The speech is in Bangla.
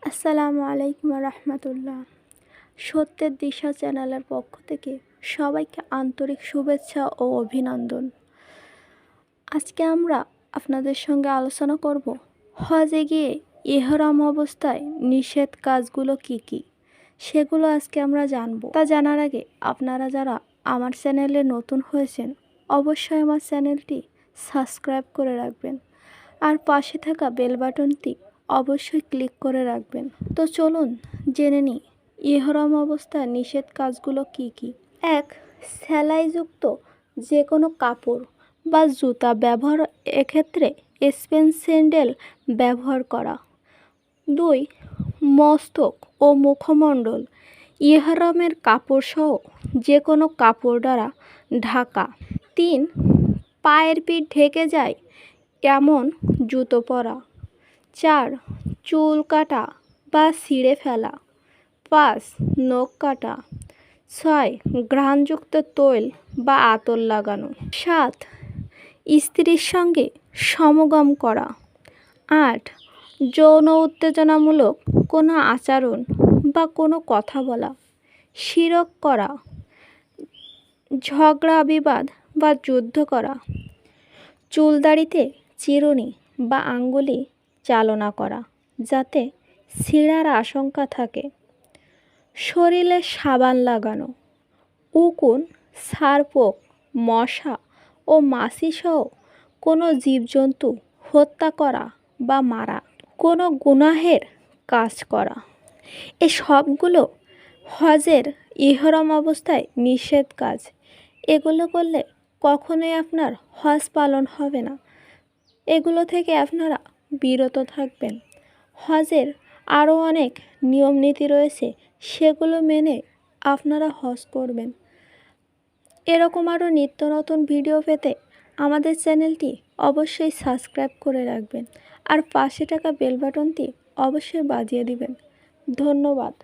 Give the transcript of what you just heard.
আসসালামু আলাইকুম রহমতুল্লাহ। সত্যের দিশা চ্যানেলের পক্ষ থেকে সবাইকে আন্তরিক শুভেচ্ছা ও অভিনন্দন। আজকে আমরা আপনাদের সঙ্গে আলোচনা করব হজে গিয়ে ইহরাম অবস্থায় নিষেধ কাজগুলো কি কি, সেগুলো আজকে আমরা জানব। তা জানার আগে আপনারা যারা আমার চ্যানেলে নতুন হয়েছেন অবশ্যই আমার চ্যানেলটি সাবস্ক্রাইব করে রাখবেন আর পাশে থাকা বেল বাটনটি অবশ্যই ক্লিক করে রাখবেন। তো চলুন জেনে নিই ইহরাম অবস্থায় নিষেধ কাজগুলো কি কি। 1. সেলাইযুক্ত যে কোনো কাপড় বা জুতা ব্যবহার, এক্ষেত্রে স্পেন স্যান্ডেল ব্যবহার করা। 2. মস্তক ও মুখমণ্ডল ইহরামের কাপড়সহ যে কোনো কাপড় দ্বারা ঢাকা। 3. পায়ের পিঠ ঢেকে যায় এমন জুতো পরা। 4. চুল কাটা বা ছিঁড়ে ফেলা। 5. নখ কাটা। 6. ঘ্রাণযুক্ত তৈল বা আতর লাগানো। 7. স্ত্রীর সঙ্গে সমাগম করা। 8. যৌন উত্তেজনামূলক কোনো আচরণ বা কোনো কথা বলা। শিরক করা, ঝগড়া বিবাদ বা যুদ্ধ করা। চুলদাড়িতে চিরুনি বা আঙ্গুলি চালনা করা যাতে ছিঁড়ার আশঙ্কা থাকে। শরীরে সাবান লাগানো। উকুন, ছারপোক, মশা ও মাছিসহ কোনো জীবজন্তু হত্যা করা বা মারা। কোনো গুনাহের কাজ করা। এ সবগুলো হজের ইহরাম অবস্থায় নিষেধ কাজ। এগুলো করলে কখনোই আপনার হজ পালন হবে না। এগুলো থেকে আপনারা বিরত থাকবেন। হজের আরও অনেক নিয়ম নীতি রয়েছে, সেগুলো মেনে আপনারা হজ করবেন। এরকম আরও নিত্য নতুন ভিডিও পেতে আমাদের চ্যানেলটি অবশ্যই সাবস্ক্রাইব করে রাখবেন আর পাশে থাকা বেল বাটনটি অবশ্যই বাজিয়ে দিবেন। ধন্যবাদ।